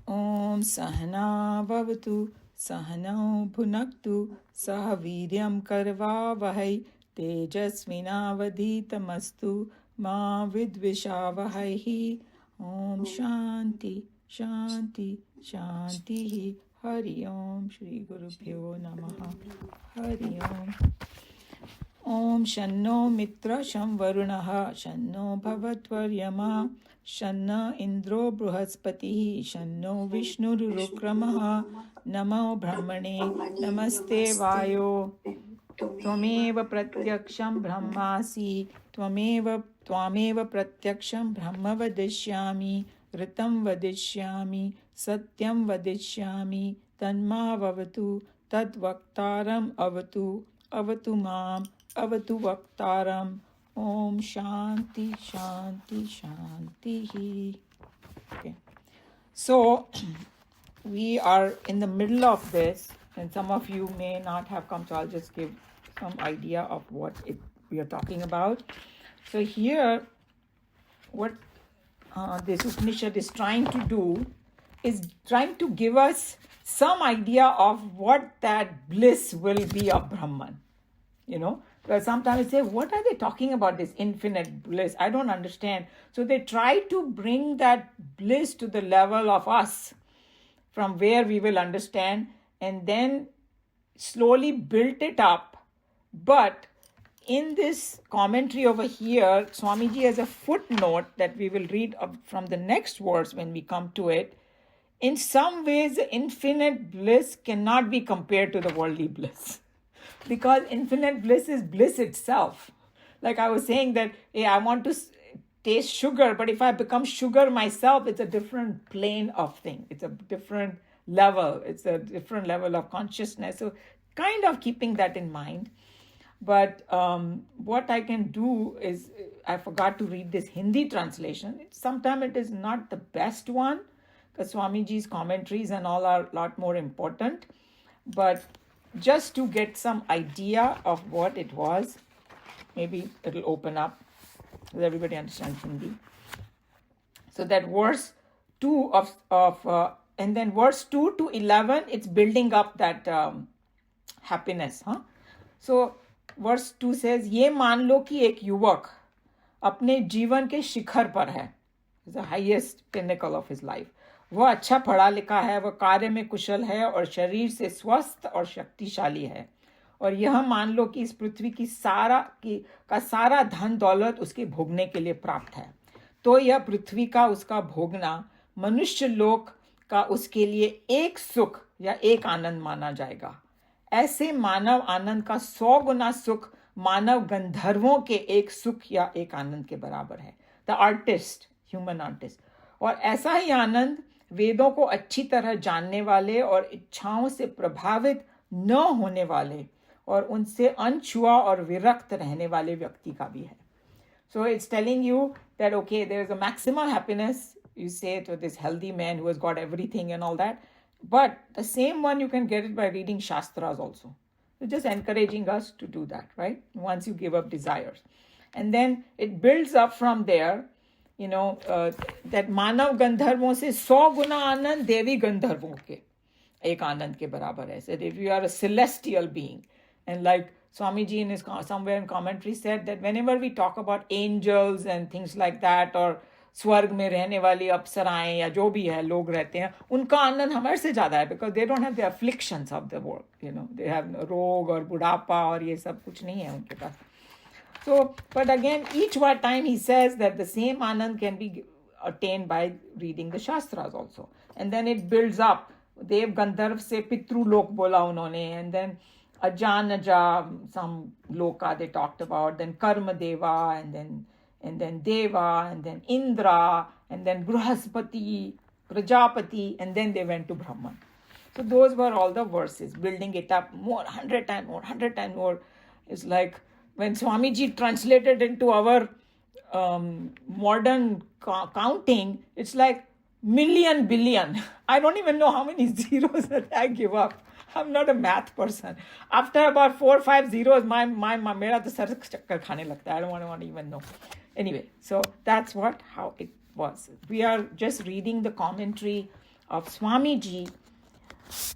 Om Sahana Bhavatu Sahano Bhunaktu Sah Viryam Karvavahai Tejasvinavadhitamastu Ma Vidvishavahai. Om Shanti Shanti Shanti. Hari Om. Shri Guru Pyo Namaha. Hari Om. Om Shanno Mitra Sham Varunaha Shanno Bhavatvaryama Shanna Indro Bruhaspatihi Shanno Vishnurukramaha Namo Brahmane Namaste Vayo Tvameva Pratyaksham Brahmasi Tvameva Pratyaksham Brahma Vadishyami Ritam Vadishyami Satyam Vadishyami Tanma Vavatu Tad Vaktaram Avatu Mam Avatu Vaktaram. Om Shanti Shanti Shanti. Okay. So we are in the middle of this, and some of you may not have come, so I'll just give some idea of what we are talking about. So here, what this Upanishad is trying to do is trying to give us some idea of what that bliss will be of Brahman. Because sometimes I say, what are they talking about, this infinite bliss? I don't understand. So they try to bring that bliss to the level of us, from where we will understand, and then slowly built it up. But in this commentary over here, Swamiji has a footnote that we will read from the next verse when we come to it. In some ways, the infinite bliss cannot be compared to the worldly bliss, because infinite bliss is bliss itself. Like I was saying that, hey, I want to taste sugar, but if I become sugar myself, it's a different plane of thing. It's a different level. It's a different level of consciousness. So kind of keeping that in mind. But what I can do is, I forgot to read this Hindi translation. Sometimes it is not the best one, because Swamiji's commentaries and all are a lot more important. But just to get some idea of what it was, maybe it'll open up, because everybody understands Hindi. So that verse 2 and then verse 2 to 11, it's building up that happiness. So verse 2 says, ये मान लो कि एक युवक अपने जीवन के शिखर पर है, the highest pinnacle of his life. वह अच्छा पढ़ा लिखा है, वह कार्य में कुशल है और शरीर से स्वस्थ और शक्तिशाली है, और यह मान लो कि इस पृथ्वी का सारा धन दौलत उसके भोगने के लिए प्राप्त है, तो यह पृथ्वी का उसका भोगना मनुष्य लोक का उसके लिए एक सुख या एक आनंद माना जाएगा. ऐसे मानव आनंद का 100 गुना सुख मानव गंधर्वों के एक सुख या एक आनंद के बराबर है. The artist, human artist. और ऐसा ही आनंद वेदों को अच्छी तरह जानने वाले और इच्छाओं से प्रभावित न होने वाले और उनसे अनछुआ और विरक्त रहने वाले व्यक्ति का भी है. So it's telling you that, okay, there's a maximum happiness, you say, to this healthy man who has got everything and all that. But the same one, you can get it by reading Shastras also. It's just encouraging us to do that, right? Once you give up desires. And then it builds up from there, that मानव गंधर्वों से 100 गुना आनंद देवी गंधर्वों के एक आनंद के बराबर है. Said if you are a celestial being, and like Swamiji in his somewhere in commentary said that whenever we talk about angels and things like that, or स्वर्ग में रहने वाली अप्सराएं या जो भी है लोग रहते हैं, उनका आनंद हमारे से ज्यादा है, because they don't have the afflictions of the world, they have रोग और बुढ़ापा और ये सब कुछ नहीं है उनके पास. So, but again, each time he says that the same anand can be attained by reading the Shastras also. And then it builds up. Dev Gandharv se Pitru Lok bola unhone, and then Ajanaja, some Loka they talked about, then Karma Deva, and then Deva, and then Indra, and then Bruhaspati, Prajapati, and then they went to Brahman. So those were all the verses, building it up more, 100 times more, 100 times more. It's like, when Swamiji translated into our modern counting, it's like million, billion. I don't even know how many zeros that I give up. I'm not a math person. After about 4 or 5 zeros, mera to sar chakkar khane lagta. I don't want to even know. Anyway, so that's how it was. We are just reading the commentary of Swamiji.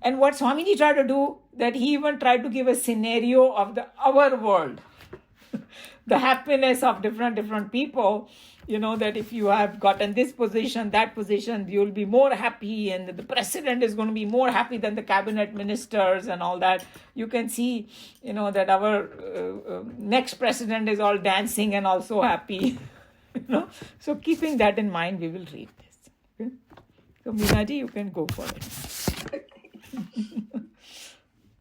And what Swamiji tried to do, that he even tried to give a scenario of our world. The happiness of different people, that if you have gotten this position, that position, you'll be more happy, and the president is going to be more happy than the cabinet ministers and all that. You can see, that our next president is all dancing and also happy. So keeping that in mind, we will read this. Okay? So Meenaji, you can go for it.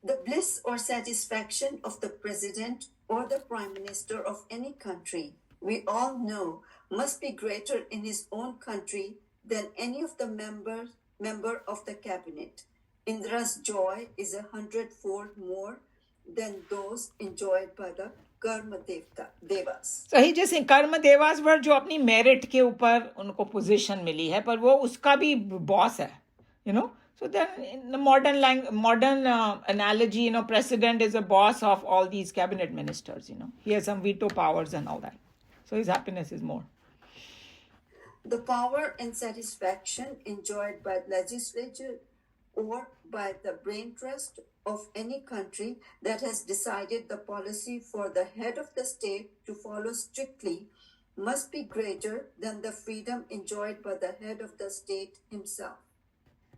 The bliss or satisfaction of the president or the prime minister of any country, we all know, must be greater in his own country than any of the member of the cabinet. Indra's joy is 100-fold more than those enjoyed by the कर्म devas. So he just saying कर्म devas were जो अपनी merit के ऊपर उनको position मिली है, पर वो उसका भी boss है, So then in the modern analogy, president is a boss of all these cabinet ministers, He has some veto powers and all that. So his happiness is more. The power and satisfaction enjoyed by legislature or by the brain trust of any country that has decided the policy for the head of the state to follow strictly must be greater than the freedom enjoyed by the head of the state himself.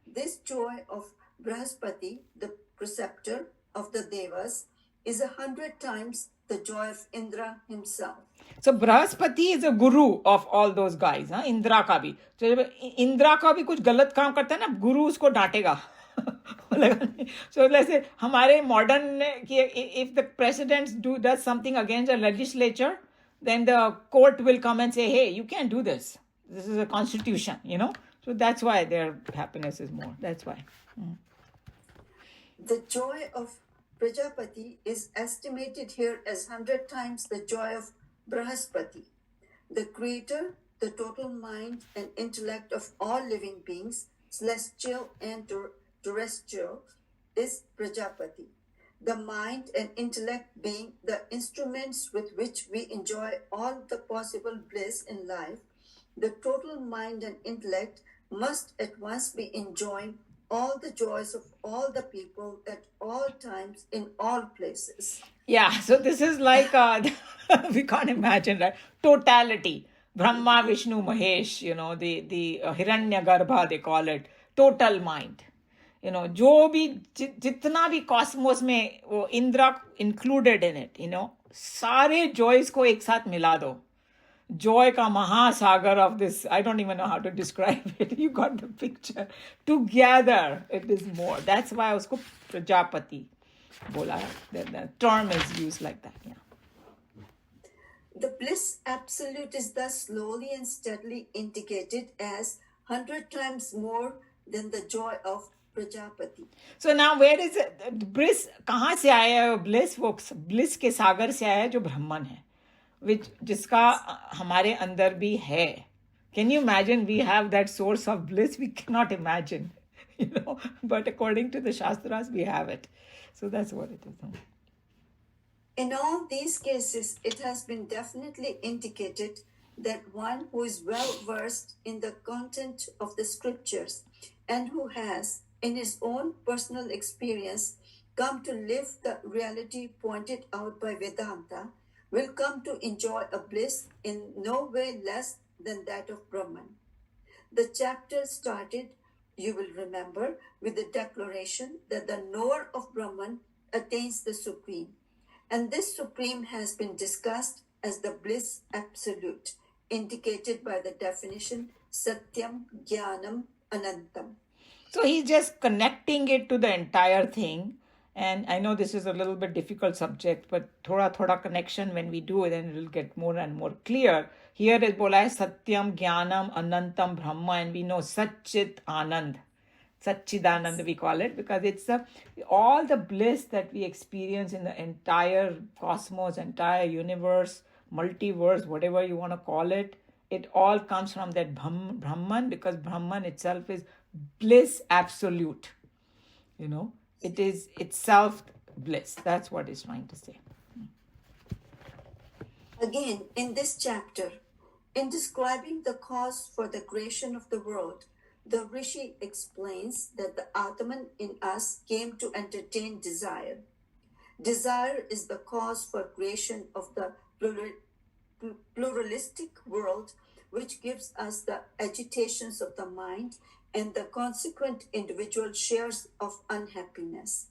This joy of Brahaspati, the preceptor of the Devas, is 100 times the joy of Indra himself. So Brahaspati is a guru of all those guys, Indra ka bhi. So जब इंद्रा का भी कुछ गलत काम करता है ना, गुरु उसको डांटेगा. So let's say हमारे modern if the president does something against the legislature, then the court will come and say, hey, you can't do this. This is a constitution, So that's why their happiness is more. That's why. The joy of Prajapati is estimated here as 100 times the joy of Brahaspati. The creator, the total mind and intellect of all living beings, celestial and terrestrial, is Prajapati. The mind and intellect being the instruments with which we enjoy all the possible bliss in life, the total mind and intellect must at once be enjoying all the joys of all the people at all times in all places. Yeah, so this is like, we can't imagine, right? Totality. Brahma, Vishnu, Mahesh, the Hiranyagarbha, they call it. Total mind. जो भी जितना भी Cosmos में वो Indira included in it, सारे Joyce को एक साथ मिला दो. Joy ka mahasagar of this, I don't even know how to describe it. You got the picture. Together, it is more. That's why usko Prajapati bola. The term is used like that. Yeah. The bliss absolute is thus slowly and steadily indicated as 100 times more than the joy of Prajapati. So now where is it? Bliss, kahan se aaya hai bliss? वो bliss के सागर से आया है जो ब्रह्मन है. Which जिसका हमारे अंदर भी है. Can you imagine? We have that source of bliss. We cannot imagine, But according to the Shastras, we have it. So that's what it is. In all these cases, it has been definitely indicated that one who is well versed in the content of the scriptures and who has, in his own personal experience, come to live the reality pointed out by Vedanta, will come to enjoy a bliss in no way less than that of Brahman. The chapter started, you will remember, with the declaration that the knower of Brahman attains the supreme. And this supreme has been discussed as the bliss absolute, indicated by the definition Satyam Jnanam Anantam. So he's just connecting it to the entire thing. And I know this is a little bit difficult subject, but thoda connection when we do it, then it will get more and more clear. Here is bola hai Satyam, Jnanam, Anantam, Brahma, and we know Satchit Anand. Satchidanand we call it, because it's all the bliss that we experience in the entire cosmos, entire universe, multiverse, whatever you want to call it. It all comes from that Brahman, because Brahman itself is bliss absolute. It is itself bliss. That's what he's trying to say. Again, in this chapter, in describing the cause for the creation of the world, The Rishi explains that the Atman in us came to entertain desire. Desire is the cause for creation of the pluralistic world, which gives us the agitations of the mind and the consequent individual shares of unhappiness.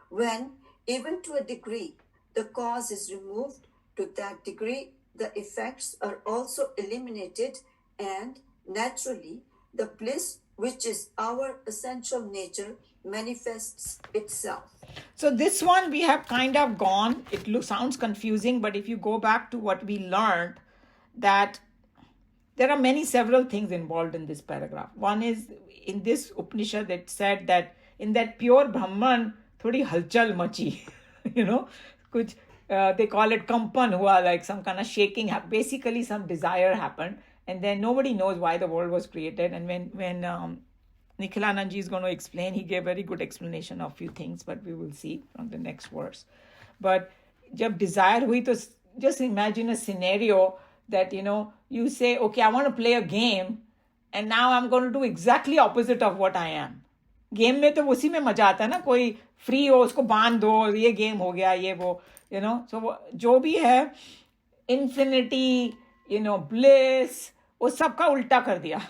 When, even to a degree, the cause is removed, to that degree, the effects are also eliminated, and naturally, the bliss, which is our essential nature, manifests itself. So this one we have kind of gone. It sounds confusing, but if you go back to what we learned, that there are several things involved in this paragraph. One is in this Upanishad that said that in that pure Brahman, thodi halchal machi, kuch, they call it kampan hua, like some kind of shaking. Basically, some desire happened, and then nobody knows why the world was created. And when Nikhilanand ji is going to explain, he gave very good explanation of few things, but we will see from the next verse. But jab desire hui, to just imagine a scenario that, you say, okay, I want to play a game, and now I'm going to do exactly opposite of what I am. Game में तो उसी में मजा आता है ना, कोई free हो उसको बांध दो, ये गेम हो गया, ये वो, so जो भी है infinity, bliss, वो सबका उल्टा कर दिया.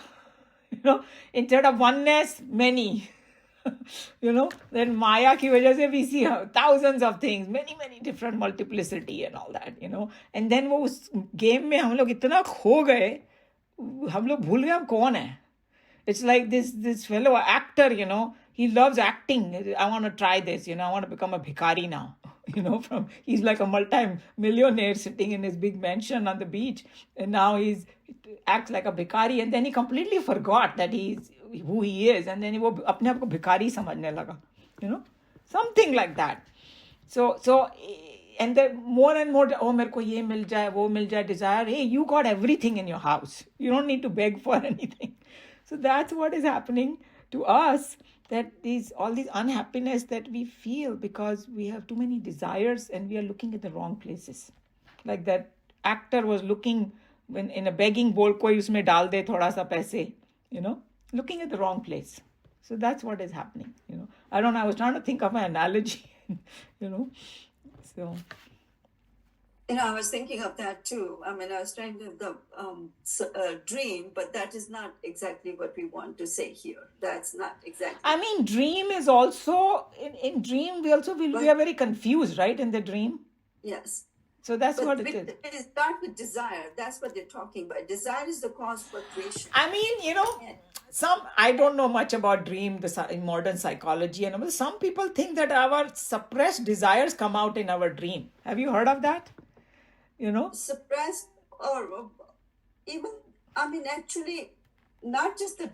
Instead of oneness, many. Then Maya ki wajah se we see thousands of things, many different multiplicity and all that, And then वो उस game में हम लोग इतना खो गए, हम लोग भूल गए हम कौन है. It's like this fellow actor, he loves acting. I want to try this, I want to become a bhikari now. He's like a multi-millionaire sitting in his big mansion on the beach, and now he acts like a bhikari, and then he completely forgot that he's who he is, and then he अपने आप को भिखारी समझने लगा, something like that. So and then more and more, oh मेरे को ये मिल जाए, वो मिल जाए, desire. Hey, you got everything in your house. You don't need to beg for anything. So that's what is happening to us, that all these unhappiness that we feel because we have too many desires and we are looking at the wrong places. Like that actor was looking when in a begging bowl, koi usme dal de thoda sa paise, looking at the wrong place. So that's what is happening. I don't know, I was trying to think of an analogy, so. I was thinking of that too. I mean, I was trying to the dream, but that is not exactly what we want to say here. That's not exactly. I mean, dream is also, in dream, we are very confused, right, in the dream? Yes. So that's what it is. It starts with desire. That's what they're talking about. Desire is the cause for creation. I mean, I don't know much about dream in modern psychology, and some people think that our suppressed desires come out in our dream. Have you heard of that? Suppressed, or even, actually, not just the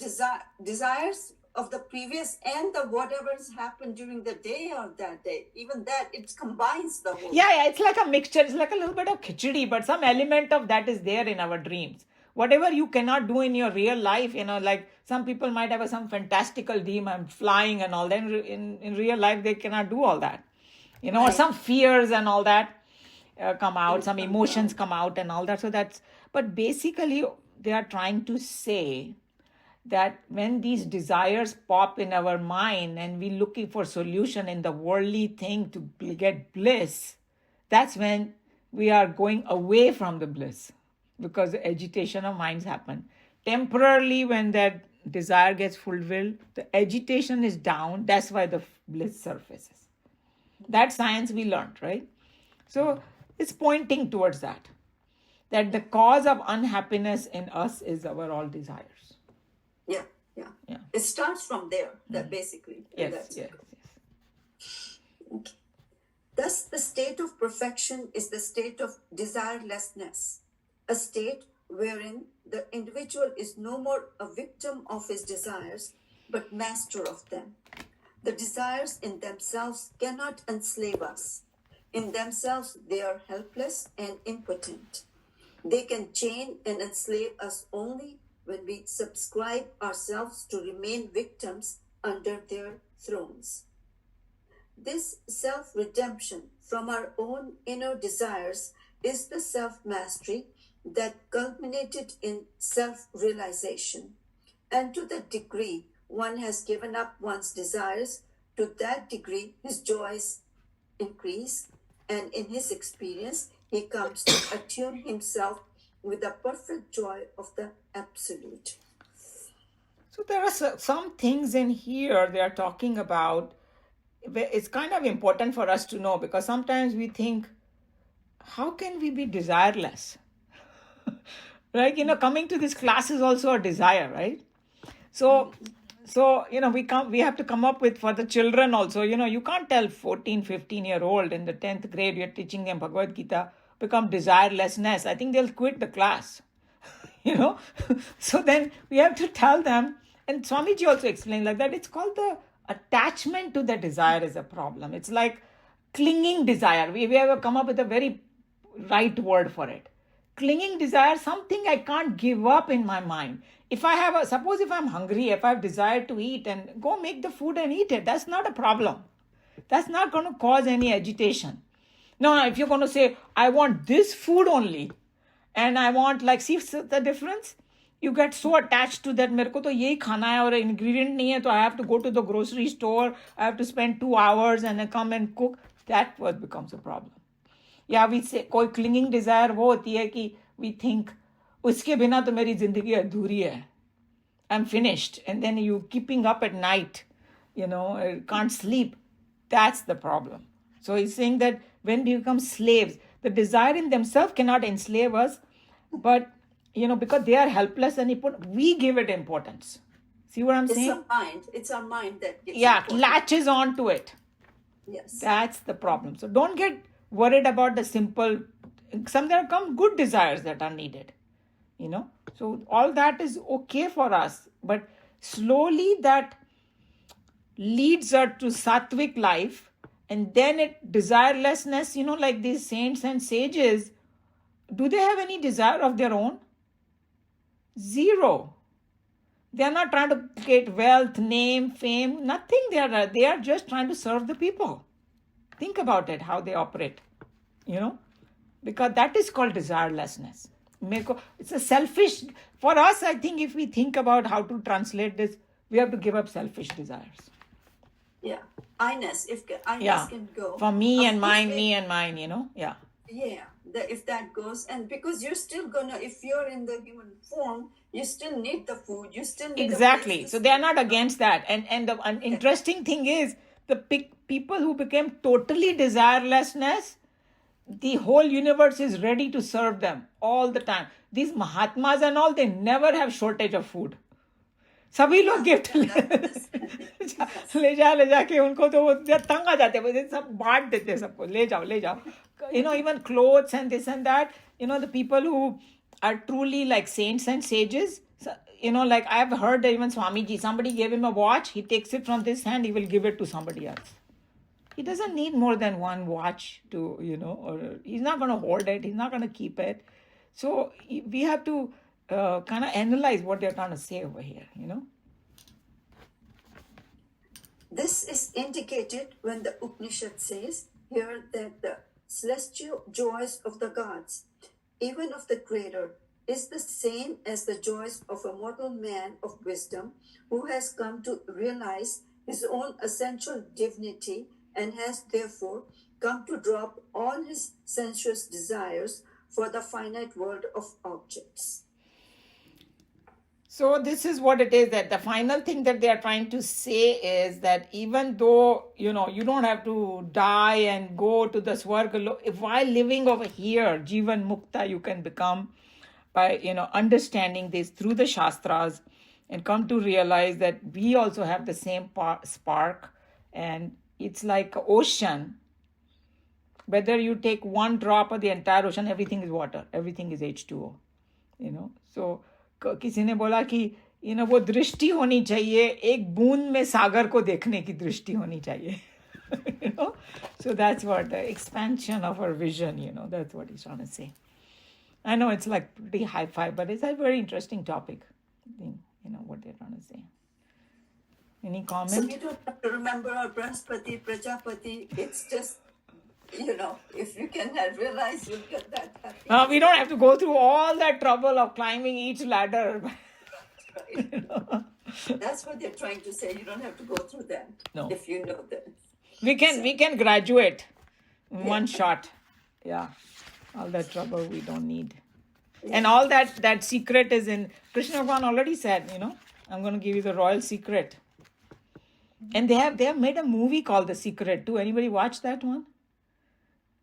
desires of the previous and the whatever's happened during the day of that day. Even that, it combines the whole. Yeah, it's like a mixture. It's like a little bit of khichdi, but some element of that is there in our dreams. Whatever you cannot do in your real life, like some people might have some fantastical dream, I'm flying and all that. In real life, they cannot do all that. Right. Or some fears and all that come out, some emotions come out and all that. So but basically, they are trying to say that when these desires pop in our mind and we're looking for solution in the worldly thing to get bliss, that's when we are going away from the bliss, because the agitation of minds happen. Temporarily, when that desire gets fulfilled, the agitation is down. That's why the bliss surfaces. That science we learned, right? So it's pointing towards that the cause of unhappiness in us is our all desires. Yeah. It starts from there, that basically. Yes. Okay. Thus, the state of perfection is the state of desirelessness, a state wherein the individual is no more a victim of his desires, but master of them. The desires in themselves cannot enslave us. In themselves, they are helpless and impotent. They can chain and enslave us only when we subscribe ourselves to remain victims under their thrones. This self-redemption from our own inner desires is the self-mastery that culminated in self-realization. And to the degree one has given up one's desires, to that degree his joys increase, and in his experience, he comes to attune himself with the perfect joy of the Absolute. So there are some things in here they are talking about. It's kind of important for us to know, because sometimes we think, how can we be desireless? Right? Coming to this class is also a desire, right? So we have to come up with, for the children also, you can't tell 14, 15-year-old in the 10th grade, you're teaching them Bhagavad Gita, become desirelessness. I think they'll quit the class. So then we have to tell them, and Swamiji also explained like that, it's called the attachment to the desire is a problem. It's like clinging desire. We have come up with a very right word for it. Clinging desire, something I can't give up in my mind. If I have suppose if I'm hungry, if I have desire to eat, and go make the food and eat it, that's not a problem. That's not going to cause any agitation. No, if you're going to say, I want this food only, and I want, like, see the difference? You get so attached to that, मेरे को तो यही खाना है और ingredient नहीं है, तो I have to go to the grocery store, I have to spend 2 hours and I come and cook. That what becomes a problem. या we say, कोई clinging desire वो होती है कि we think, उसके बिना तो मेरी जिंदगी अधूरी है. I'm finished. And then you keeping up at night, can't sleep. That's the problem. So he's saying that when we become slaves, the desire in themselves cannot enslave us, but, because they are helpless and we give it importance. See what I'm saying? It's our mind that gives latches on to it. Yes. That's the problem. So don't get worried about the simple, some there come good desires that are needed, So all that is okay for us, but slowly that leads her to sattvic life, and then desirelessness, like these saints and sages, do they have any desire of their own? Zero. They are not trying to get wealth, name, fame, nothing. They are just trying to serve the people. Think about it, how they operate, because that is called desirelessness. It's a selfish, for us, I think if we think about how to translate this, we have to give up selfish desires. Yeah. I-ness, if I-ness can go. For me and mine, Yeah. Yeah, if that goes, and because you're still gonna, if you're in the human form, you still need the food, you still need exactly. So they are not against that. And the interesting thing is, the people who became totally desirelessness, the whole universe is ready to serve them all the time. These Mahatmas and all, they never have shortage of food. सभी लोग gift ले जाके उनको तो वो तंग आ जाते हैं, सब बांट देते हैं सबको, ले जाओ. Even clothes and this and that, the people who are truly like saints and sages, like I've heard that even Swamiji, somebody gave him a watch, he takes it from this hand, he will give it to somebody else. He doesn't need more than one watch to, or he's not going to hold it, he's not going to keep it. So we have to kind of analyze what they're trying to say over here, This is indicated when the Upanishad says here that the celestial joys of the gods, even of the Creator, is the same as the joys of a mortal man of wisdom who has come to realize his own essential divinity and has therefore come to drop all his sensuous desires for the finite world of objects. So this is what it is, that the final thing that they are trying to say is that even though, you don't have to die and go to the Swarga, while living over here, Jivan Mukta, you can become by, understanding this through the Shastras and come to realize that we also have the same spark, and it's like an ocean. Whether you take one drop of the entire ocean, everything is water, everything is H2O, So किसी ने बोला कि वो दृष्टि होनी चाहिए, एक बूंद में सागर को देखने की दृष्टि होनी चाहिए. So that's what the expansion of our vision, that's what he's trying to say. I know it's like pretty high-fi, but it's a very interesting topic. I think, what they're trying to say. Any comment? So we don't have to remember our Brahaspati, Prajapati. It's just, if you can realize, you'll get that happy. We don't have to go through all that trouble of climbing each ladder. That's what they're trying to say. You don't have to go through that if you know that. We can graduate in one shot. Yeah. All that trouble we don't need. And all that secret is in Krishna Bhagavan already said, I'm going to give you the royal secret. And they have made a movie called The Secret too. Anybody watch that one?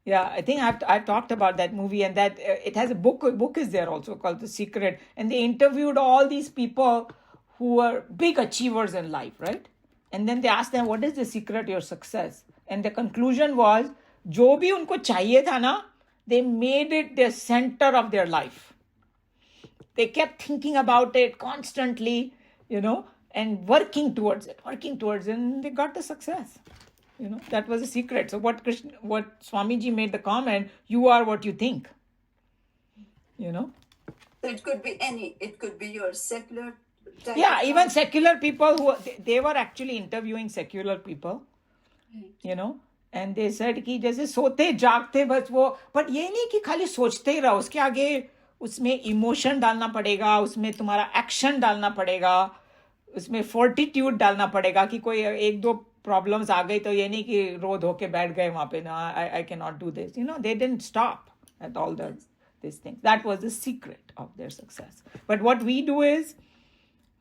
Yeah, I think I've talked about that movie, and that it has a book is there also called The Secret, and they interviewed all these people who were big achievers in life, right? And then they asked them, what is the secret to your success? And the conclusion was, जो भी उनको चाहिए था ना, they made it the center of their life. They kept thinking about it constantly, and working towards it, and they got the success. That was the secret. So what Swamiji made the comment, you are what you think. So it could be it could be your secular type. Yeah, even secular people they were actually interviewing secular people, and they said कि जैसे सोते जागते बस वो, but ये नहीं कि खाली सोचते ही रहो, उसके आगे उसमें इमोशन डालना पड़ेगा, उसमें तुम्हारा एक्शन डालना पड़ेगा, उसमें फोर्टिट्यूड डालना पड़ेगा कि कोई एक दो प्रॉब्लम्स आ गई तो ये नहीं कि रो धो के बैठ गए वहां पे ना, I cannot do this. They didn't stop at all these things. That was the secret of their success. But what we do is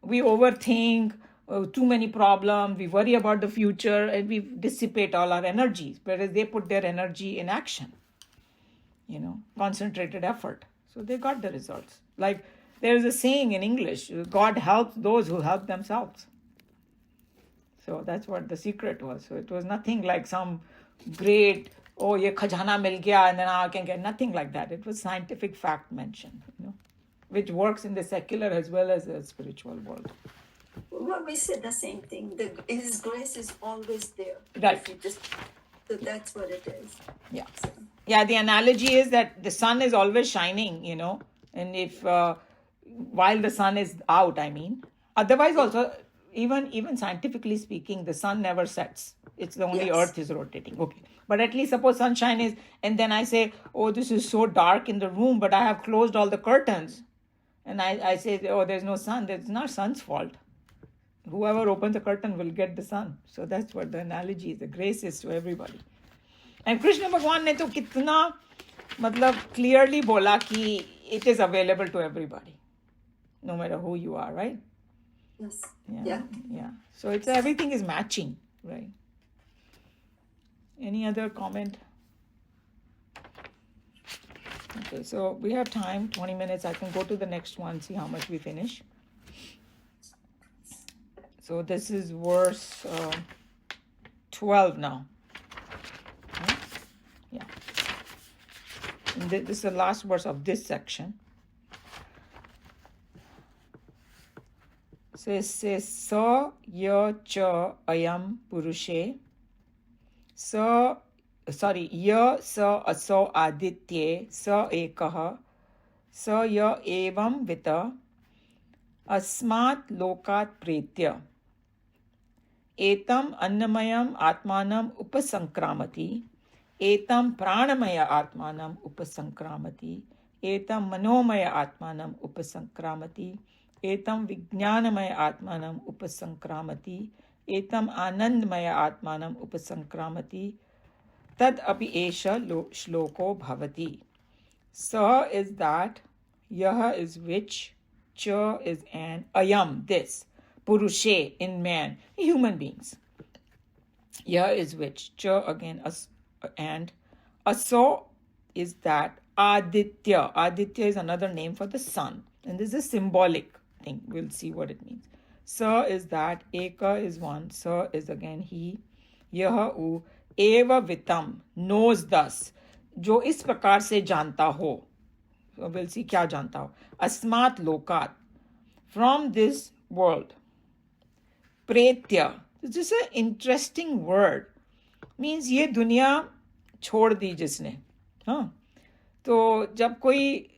we overthink too many problems, we worry about the future, and we dissipate all our energies, whereas they put their energy in action, concentrated effort. So they got the results. Like there is a saying in English, God helps those who help themselves. So that's what the secret was. So it was nothing like some great, ye khajana mil gaya, and then I can get, nothing like that. It was scientific fact mentioned, which works in the secular as well as the spiritual world. Well, we said the same thing. His grace is always there. Right. So that's what it is. Yeah. So. Yeah, the analogy is that the sun is always shining, and if, while the sun is out, otherwise also, even scientifically speaking, the sun never sets. It's the only earth is rotating. Okay. But at least suppose sunshine is, and then I say, this is so dark in the room, but I have closed all the curtains. And I say, there's no sun. It's not sun's fault. Whoever opens the curtain will get the sun. So that's what the analogy is. The grace is to everybody. And Krishna Bhagwan ne to kitna, clearly bola ki it is available to everybody, no matter who you are, right? Yes. Yeah. So it's everything is matching, right? Any other comment? Okay, so we have time, 20 minutes. I can go to the next one, see how much we finish. So this is verse 12 now. Right? Yeah. And this is the last verse of this section. Says sa ya cha ayam purushe ya sa aso aditye sa ekah sa ya evam vita asmat lokat pretya etam annamayam atmanam upasankramati etam pranamaya atmanam upasankramati etam manomaya atmanam upasankramati etam vijnanamaya atmanam upasankramati etam anandmaya atmanam upasankramati tad api esha shloko bhavati. Sa is that, yah is which, cha is and, ayam this, purushe in man, human beings. Yah is which, cha again and, aso is that, aditya. Aditya is another name for the sun, and this is a symbolic thing. We'll see what it means. Sa is that, eka is one, sa is again he, yah u, eva vitam, knows thus, जो इस प्रकार से जानता हो. So we'll see क्या जानता हो. Asmat lokat, from this world. Pretya, this is an interesting word. Means ये दुनिया छोड़ दी जिसने. तो जब कोई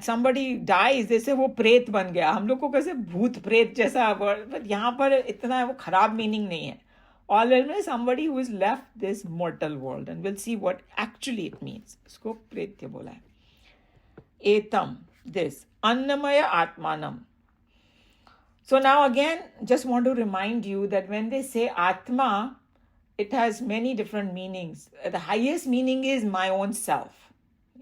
somebody dies, जैसे वो प्रेत बन गया. हम लोग को कैसे भूत प्रेत जैसा word, but यहाँ पर इतना वो खराब meaning नहीं है. All is somebody who has left this mortal world, and we'll see what actually it means. इसको प्रेत्य बोला है. Etam, this. Annamaya Atmanam. So now again, just want to remind you that when they say Atma, it has many different meanings. The highest meaning is my own self.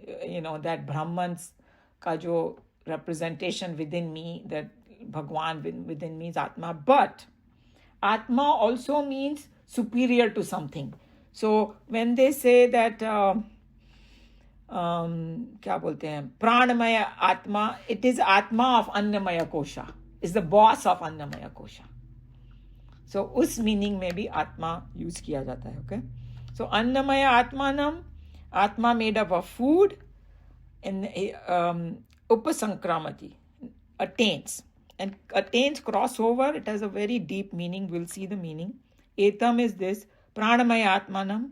That Brahman's ka jo representation within me, that Bhagwan within me is Atma. But Atma also means superior to something. So when they say that क्या बोलते हैं प्राणमय आत्मा, it is Atma of Annamaya Kosha, is the boss of Annamaya Kosha. So उस meaning में भी आत्मा use किया जाता है. Okay, so अन्नमय आत्मानम, आत्मा made up of food, and upasankramati, attains. And attains, crossover, it has a very deep meaning. We'll see the meaning. Etam is this, pranamaya atmanam.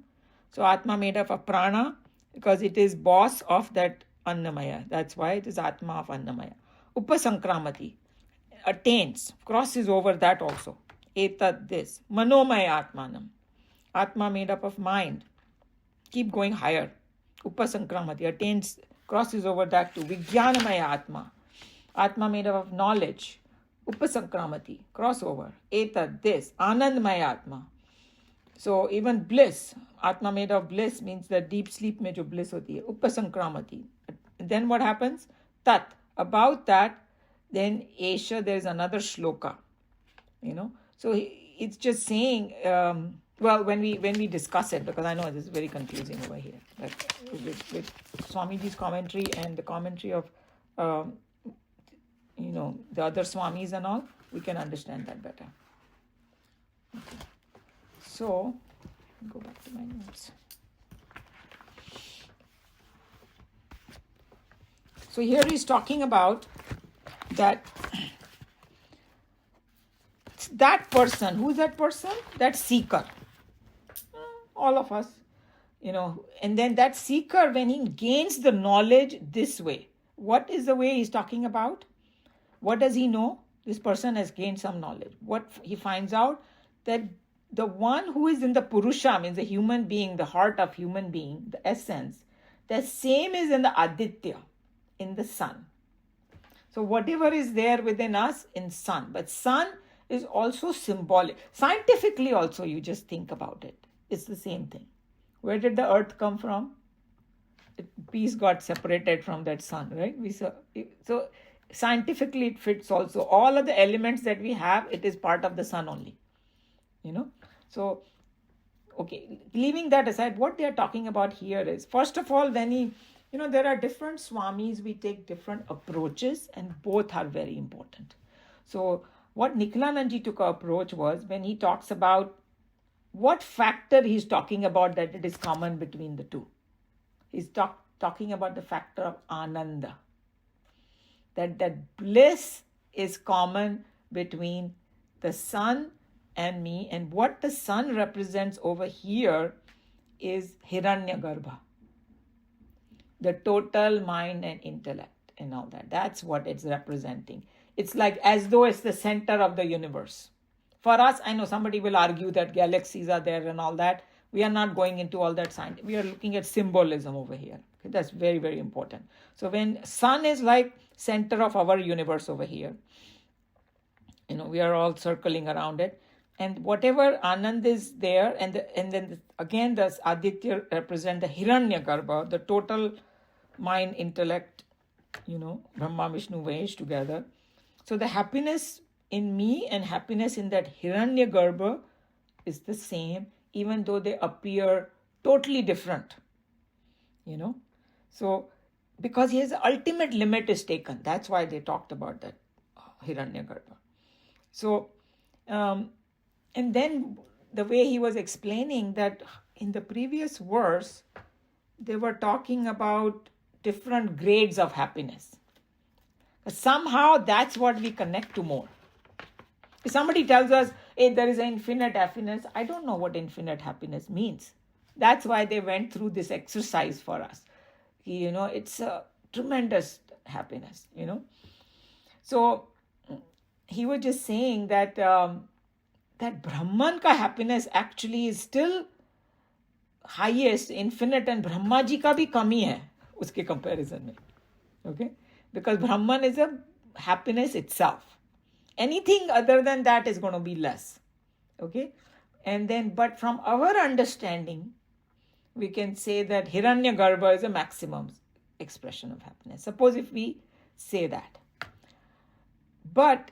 So atma made up of prana, because it is boss of that annamaya. That's why it is atma of annamaya. Upasankramati, attains, crosses over that also. Etat, this. Manomaya atmanam, atma made up of mind. Keep going higher. Upasankramati, attains, crosses over that too. Vijnanamaya atma, atma made up of knowledge. Upasankramati, crossover. Etat, this. Anandmaya atma. So even bliss, atma made of bliss, means the deep sleep mein jo bliss hoti hai. Upasankramati. Then what happens? Tat, about that, then Esha, there is another shloka. So it's just saying, when we discuss it, because I know this is very confusing over here, but with Swamiji's commentary and the commentary of the other Swamis and all, we can understand that better. Okay. So go back to my notes. So here he's talking about that person. Who's that person? That seeker. All of us, and then that seeker, when he gains the knowledge this way, what is the way he's talking about? What does he know? This person has gained some knowledge. What he finds out, that the one who is in the Purusha, means the human being, the heart of human being, the essence, the same is in the Aditya, in the sun. So whatever is there within us in sun, but sun is also symbolic. Scientifically also, you just think about it. It's the same thing. Where did the earth come from? Peace got separated from that sun, right? So scientifically it fits also. All of the elements that we have, it is part of the sun only. So, okay, leaving that aside, what they are talking about here is, first of all, when there are different Swamis, we take different approaches, and both are very important. So what Nikhilanandji took an approach was, when he talks about what factor he's talking about that it is common between the two. He's talking about the factor of Ananda. That bliss is common between the sun and me, and what the sun represents over here is Hiranyagarbha, the total mind and intellect and all that. That's what it's representing. It's like as though it's the center of the universe. For us, I know somebody will argue that galaxies are there and all that. We are not going into all that science. We are looking at symbolism over here. Okay, that's very, very important. So when sun is like center of our universe over here, we are all circling around it. And whatever Anand is there, and then again the Aditya represent the Hiranyagarbha, the total mind, intellect, Brahma, Vishnu, Mahesh together. So the happiness in me and happiness in that Hiranyagarbha is the same, even though they appear totally different. So because his ultimate limit is taken, that's why they talked about that Hiranyagarbha. So and then the way he was explaining that in the previous verse, they were talking about different grades of happiness. Somehow that's what we connect to more. If somebody tells us, hey, there is an infinite happiness, I don't know what infinite happiness means. That's why they went through this exercise for us. It's a tremendous happiness, So he was just saying that that Brahman ka happiness actually is still highest, infinite, and Brahma ji ka bhi kami hai uske comparison mein. Okay? Because Brahman is a happiness itself. Anything other than that is going to be less. Okay? And then, but from our understanding, we can say that Hiranyagarbha is a maximum expression of happiness. Suppose if we say that. But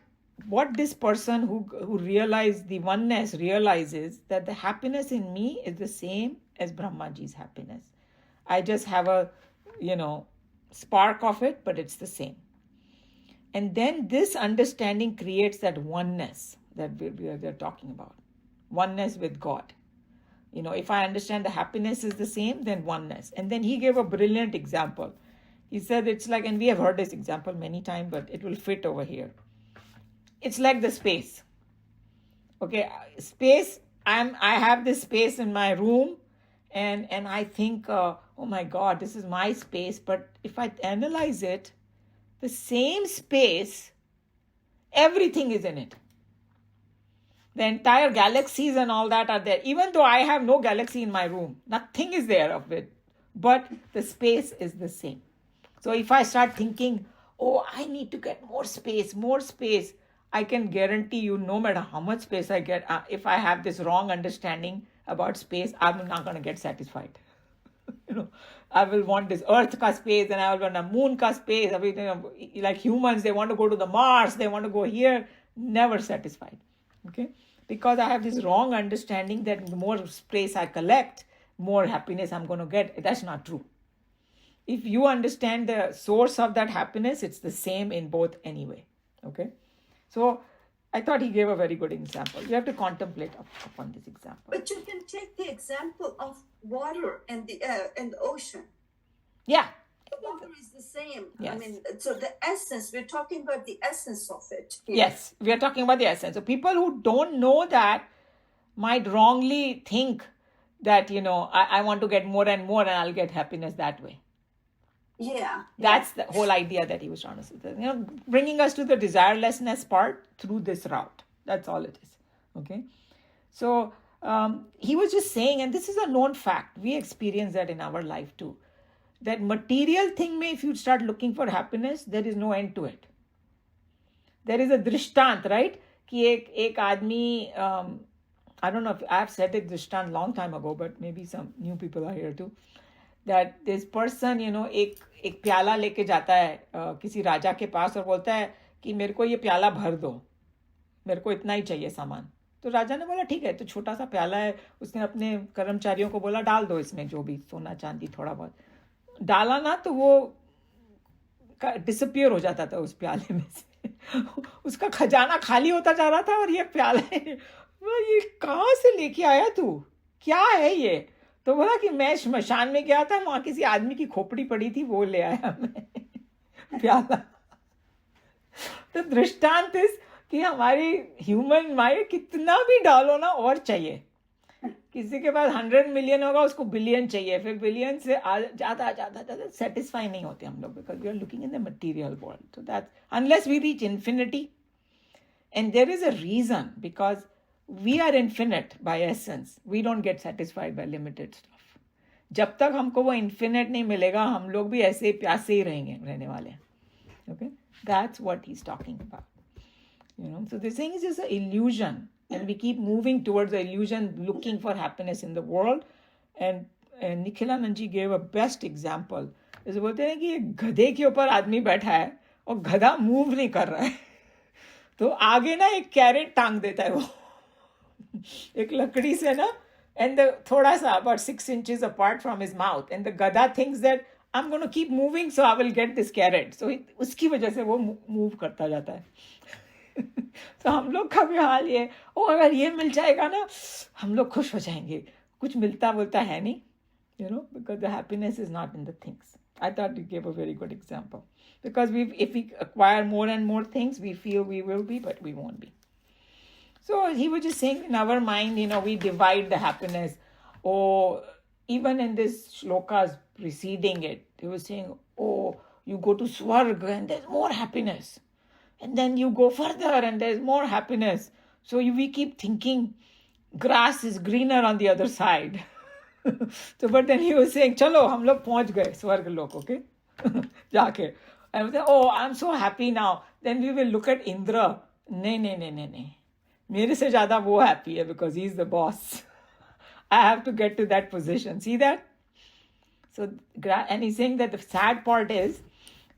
what this person who realized the oneness realizes that the happiness in me is the same as Brahmaji's happiness. I just have a, spark of it, but it's the same. And then this understanding creates that oneness that we're talking about. Oneness with God. If I understand the happiness is the same, then oneness. And then he gave a brilliant example. He said it's like, and we have heard this example many times, but it will fit over here. It's like the space. Okay, space, I have this space in my room, and I think, oh my God, this is my space. But if I analyze it, the same space, everything is in it. The entire galaxies and all that are there. Even though I have no galaxy in my room, nothing is there of it. But the space is the same. So if I start thinking, oh, I need to get more space, I can guarantee you, no matter how much space I get, if I have this wrong understanding about space, I'm not going to get satisfied. I will want this earth ka space, and I will want a moon ka space. Like humans, they want to go to the Mars, they want to go here, never satisfied. Okay? Because I have this wrong understanding that the more space I collect, more happiness I'm going to get. That's not true. If you understand the source of that happiness, it's the same in both anyway. Okay? So I thought he gave a very good example. You have to contemplate upon this example. But you can take the example of water and the ocean. Yeah. Water is the same. Yes. I mean, so the essence, we're talking about the essence of it here. Yes, we are talking about the essence. So people who don't know that might wrongly think that, I want to get more and more and I'll get happiness that way. Yeah. That's the whole idea that he was trying to say. Bringing us to the desirelessness part through this route. That's all it is. Okay. So he was just saying, and this is a known fact. We experience that in our life too. That material thing, if you start looking for happiness, there is no end to it. There is a drishtant, right? Ki ek aadmi, I don't know if I've said it drishtant long time ago, but maybe some new people are here too. That this person, एक प्याला लेके जाता है किसी राजा के पास और बोलता है कि मेरे को ये प्याला भर दो, मेरे को इतना ही चाहिए सामान. तो राजा ने बोला ठीक है, तो छोटा सा प्याला है. उसने अपने कर्मचारियों को बोला डाल दो इसमें जो भी सोना चांदी थोड़ा बहुत. डाला ना तो वो डिसअपियर हो जाता था उस प्याले में से. उसका खजाना खाली होता जा रहा था और ये प्याला ये कहाँ से लेके आया तू, क्या है ये? तो बोला कि मैं श्मशान में गया था, वहां किसी आदमी की खोपड़ी पड़ी थी, वो ले आया मैं प्याला. तो दृष्टांत इस कि हमारी ह्यूमन माइंड कितना भी डालो ना और चाहिए. किसी के पास 100 मिलियन होगा, उसको बिलियन चाहिए, फिर बिलियन से ज्यादा सेटिस्फाई नहीं होते हम लोग, because we are looking in the material world. So that's unless we reach infinity, and there is a reason, because we are infinite by essence. We don't get satisfied by limited stuff. जब तक हमको वो infinite नहीं मिलेगा, हम लोग भी ऐसे प्यासे ही रहने वाले हैं. Okay? That's what he's talking about. So this thing is just an illusion. And we keep moving towards the illusion, looking for happiness in the world. And Nikhilanand ji gave a best example. जैसे बोलते हैं कि गधे के ऊपर आदमी बैठा है और गधा मूव नहीं कर रहा है. तो आगे ना एक कैरेट टांग देता है वो एक लकड़ी से ना, and थोड़ा सा about 6 inches apart from his mouth, and the gada thinks that I'm going to keep moving so I will get this carrot. So उसकी वजह से वो मूव करता जाता है. तो हम लोग का भी हाल ये, अगर ये मिल जाएगा ना हम लोग खुश हो जाएंगे. कुछ मिलता बोलता है नहीं, because the happiness is not in the things. I thought you gave a very good example, because if we acquire more and more things, we feel we will be, but we won't be. So he was just saying, in our mind, we divide the happiness. Even in this shlokas preceding it, he was saying, you go to Swarg and there's more happiness. And then you go further and there's more happiness. So we keep thinking grass is greener on the other side. So, but then he was saying, chalo, hum log pahunch gaye Swarg lok, okay? Jaake. And I was saying, I'm so happy now. Then we will look at Indra. नहीं मेरे से ज़्यादा वो happy है because he's the boss. I have to get to that position. See that? So, and he's saying that the sad part is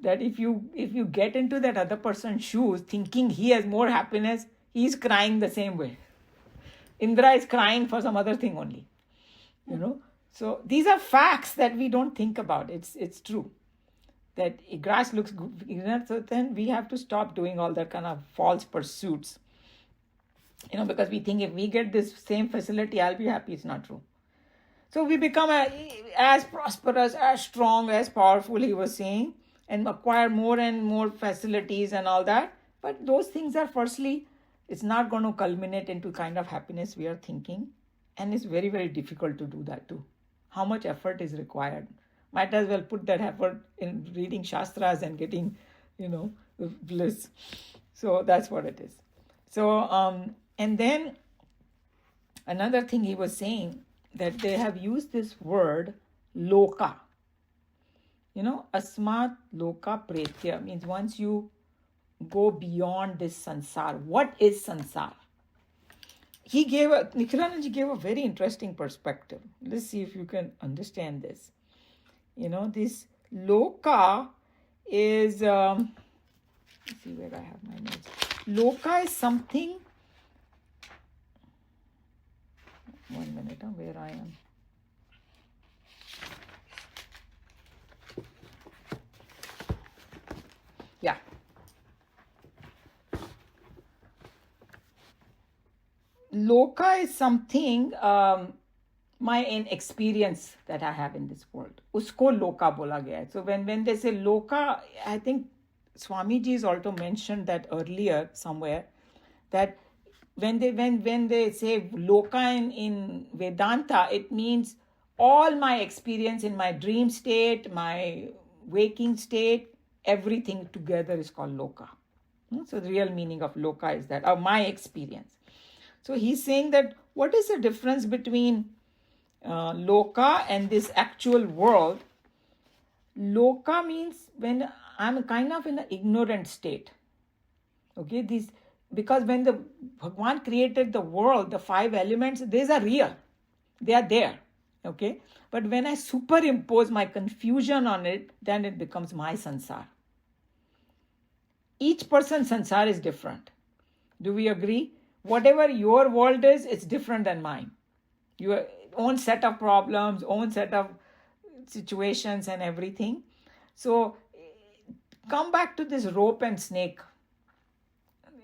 that if you get into that other person's shoes, thinking he has more happiness, he's crying the same way. Indra is crying for some other thing only, you know. So these are facts that we don't think about. It's true that grass looks good, you know. So then we have to stop doing all that kind of false pursuits, you know, because we think if we get this same facility, I'll be happy. It's not true. So we become as prosperous, as strong, as powerful, he was saying, and acquire more and more facilities and all that. But those things are firstly, it's not going to culminate into kind of happiness we are thinking. And it's very, very difficult to do that too. How much effort is required? Might as well put that effort in reading Shastras and getting, you know, bliss. So that's what it is. So, and then another thing he was saying, that they have used this word loka. You know, asmat loka pretya means once you go beyond this sansar. What is sansar? Nikhilanand gave a very interesting perspective. Let's see if you can understand this. You know, this loka is, let's see where I have my notes. Loka is something, 1 minute, where I am. Yeah. Loka is something, my experience that I have in this world. Usko loka bola gaya hai. So when they say loka, I think Swamiji has also mentioned that earlier somewhere, that when they say loka in Vedanta, it means all my experience in my dream state, my waking state, everything together is called loka. So the real meaning of loka is that, my experience. So he's saying that what is the difference between loka and this actual world? Loka means when I'm kind of in an ignorant state. Okay, because when the Bhagwan created the world, the 5 elements, these are real. They are there. Okay, but when I superimpose my confusion on it, then it becomes my sansar. Each person's sansar is different. Do we agree? Whatever your world is, it's different than mine. Your own set of problems, own set of situations and everything. So come back to this rope and snake.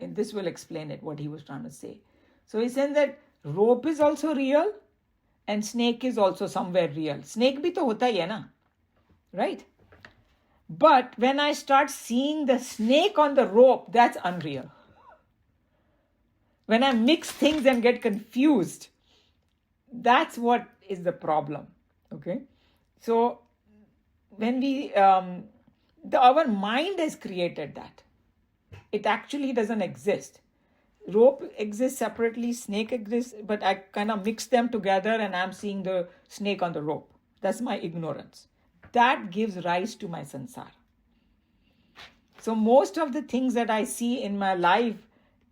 And this will explain it, what he was trying to say. So he said that rope is also real and snake is also somewhere real. Snake bhi to hota hi hai na, right? But when I start seeing the snake on the rope, that's unreal. When I mix things and get confused, that's what is the problem. Okay, so when we our mind has created that. It actually doesn't exist. Rope exists separately, snake exists, but I kind of mix them together and I'm seeing the snake on the rope. That's my ignorance. That gives rise to my sansar. So most of the things that I see in my life,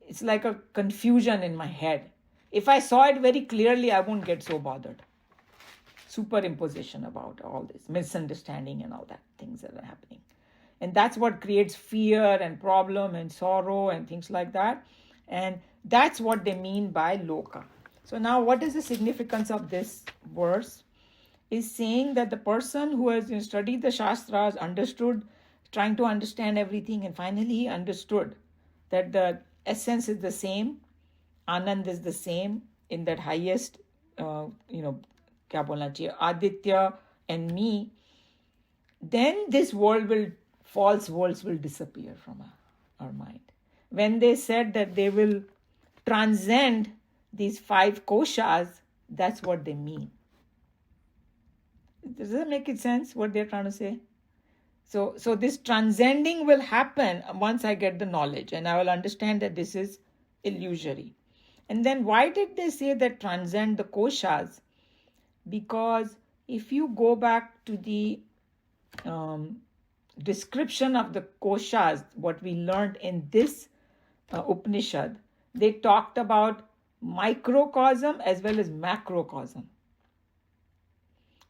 it's like a confusion in my head. If I saw it very clearly, I won't get so bothered. Superimposition about all this, misunderstanding and all that things that are happening. And that's what creates fear and problem and sorrow and things like that. And that's what they mean by loka. So now what is the significance of this verse? Is saying that the person who has studied the Shastras, understood, trying to understand everything, and finally understood that the essence is the same, Anand is the same in that highest, kya bolna chahiye, Aditya and me, then this false worlds will disappear from our mind. When they said that they will transcend these 5 koshas, that's what they mean. Does that make it sense, what they're trying to say? So this transcending will happen once I get the knowledge and I will understand that this is illusory. And then why did they say that transcend the koshas? Because if you go back to the description of the koshas, what we learned in this Upanishad, they talked about microcosm as well as macrocosm.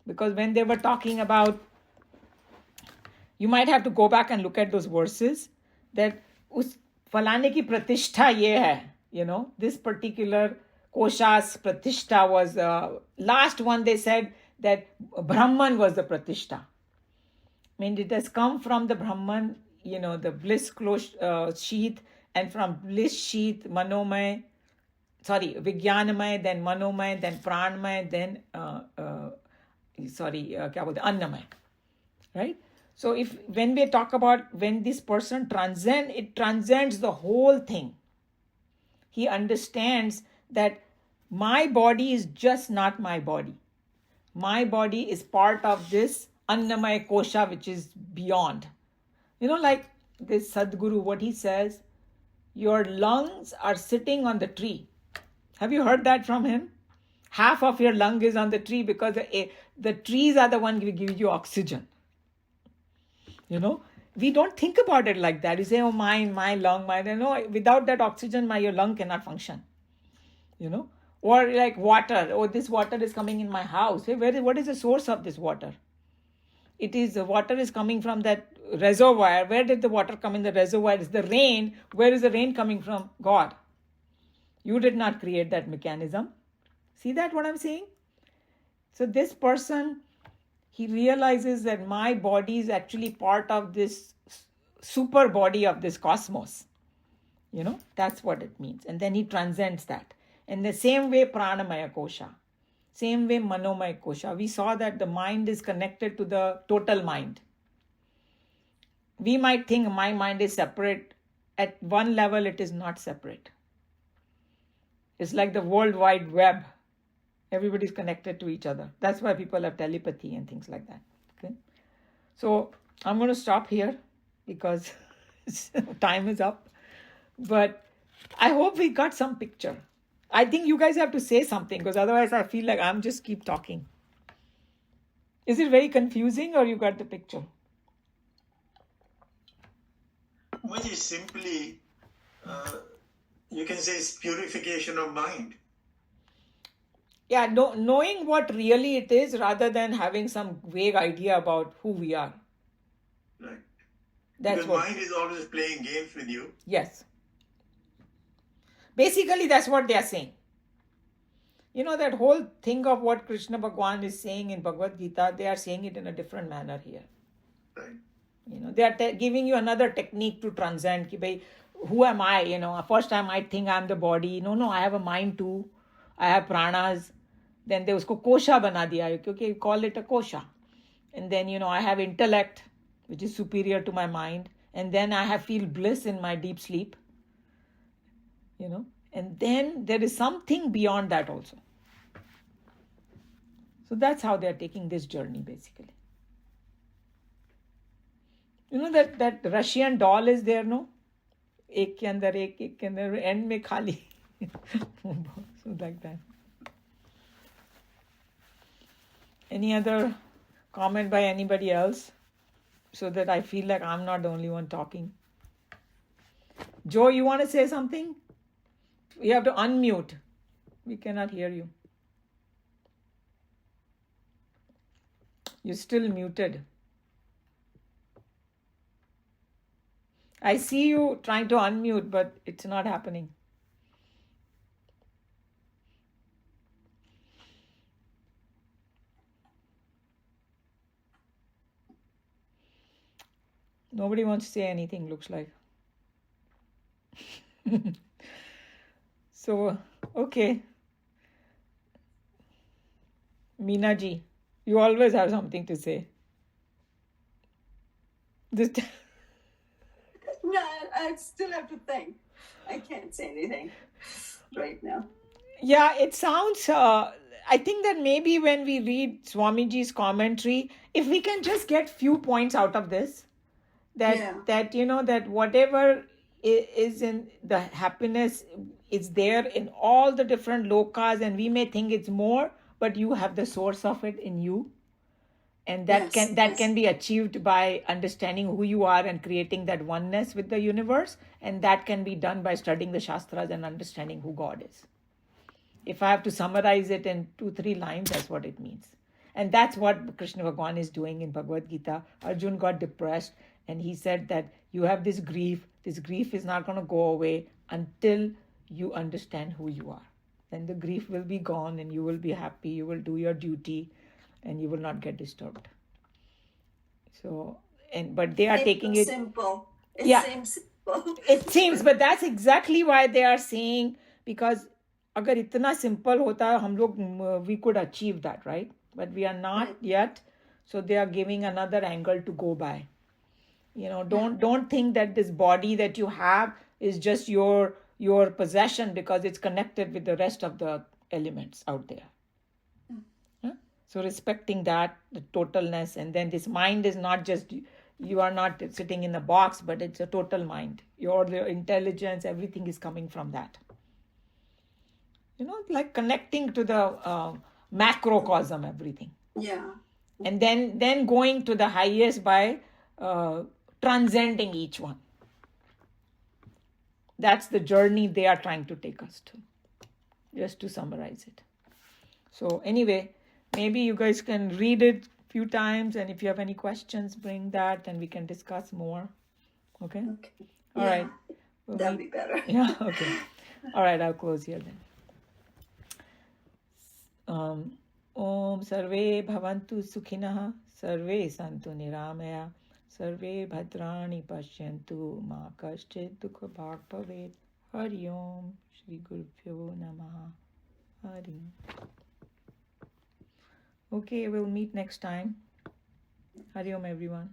Because when they were talking about, you might have to go back and look at those verses, that us falane ki pratishtha ye hai, this particular kosha's pratishtha was, last one they said that Brahman was the pratishtha. I mean, it has come from the Brahman, the bliss sheath, and from bliss sheath, Vijnanamay, then Manomay, then Pranmay, then, Annamay, right? So when we talk about when this person transcends, it transcends the whole thing. He understands that my body is just not my body. My body is part of this Annamaya Kosha, which is beyond. Like this Sadguru, what he says, your lungs are sitting on the tree. Have you heard that from him? Half of your lung is on the tree because the trees are the one who give you oxygen. We don't think about it like that. You say, oh, my lung, no, without that oxygen, your lung cannot function. Or like water. Oh, this water is coming in my house. Hey, what is the source of this water? Water is coming from that reservoir. Where did the water come in the reservoir? It's the rain. Where is the rain coming from? God. You did not create that mechanism. See that what I'm saying? So this person, he realizes that my body is actually part of this super body of this cosmos. That's what it means. And then he transcends that. In the same way, Pranamaya Kosha. Same way, Manomaya Kosha. We saw that the mind is connected to the total mind. We might think my mind is separate. At one level, it is not separate. It's like the World Wide Web. Everybody's connected to each other. That's why people have telepathy and things like that. Okay. So I'm going to stop here because time is up. But I hope we got some picture. I think you guys have to say something because otherwise I feel like I'm just keep talking. Is it very confusing or you got the picture? Which is simply, you can say, it's purification of mind. Yeah, knowing what really it is rather than having some vague idea about who we are. Right. That's because mind is always playing games with you. Yes. Basically, that's what they are saying. That whole thing of what Krishna Bhagwan is saying in Bhagavad Gita, they are saying it in a different manner here. Right. They are giving you another technique to transcend. Ki, bhai, who am I? First I might think I'm the body. No, I have a mind too. I have pranas. Then they usko kosha bana diya, because you call it a kosha. And then, I have intellect, which is superior to my mind. And then I feel bliss in my deep sleep. And then there is something beyond that also. So that's how they are taking this journey, basically. That Russian doll is there, no? Ek ke andar ek ke andar, end mein khali. So like that. Any other comment by anybody else? So that I feel like I'm not the only one talking. Joe, you want to say something? You have to unmute. We cannot hear you. You're still muted. I see you trying to unmute, but it's not happening. Nobody wants to say anything, looks like. So, okay. Meena ji, you always have something to say. This No, I still have to think. I can't say anything right now. Yeah, it sounds, I think that maybe when we read Swamiji's commentary, if we can just get few points out of this, that that whatever is in the happiness is there in all the different lokas, and we may think it's more, but you have the source of it in you. And that Yes, can be achieved by understanding who you are and creating that oneness with the universe. And that can be done by studying the Shastras and understanding who God is. If I have to summarize it in 2-3 lines, that's what it means. And that's what Krishna Bhagavan is doing in Bhagavad Gita. Arjun got depressed and he said that you have this grief. This grief is not going to go away until you understand who you are. Then the grief will be gone and you will be happy. You will do your duty and you will not get disturbed. So, but they are taking it. Simple. It Yeah. seems simple. It seems, but that's exactly why they are saying, because agar itna simple hota, hum log, we could achieve that, right? But we are not yet. So they are giving another angle to go by. Don't think that this body that you have is just your possession because it's connected with the rest of the elements out there. So respecting that, the totalness, and then this mind is not just, you are not sitting in a box, but it's a total mind. Your intelligence, everything is coming from that. Like connecting to the macrocosm, everything. Yeah. And then going to the highest by transcending each one. That's the journey they are trying to take us to, just to summarize it. So anyway, maybe you guys can read it a few times, and if you have any questions, bring that and we can discuss more. Okay? All right. That'd be better. Yeah, okay. All right, I'll close here then. Om Sarve Bhavantu Sukhinah, Sarve Santu Niramaya, Sarve Bhadrani Pashyantu, Ma Kaschit Dukha Bhag Bhavet. Hari Om, Shri Gurubhyo Namaha. Hari. Okay, we'll meet next time. Hari Om, everyone.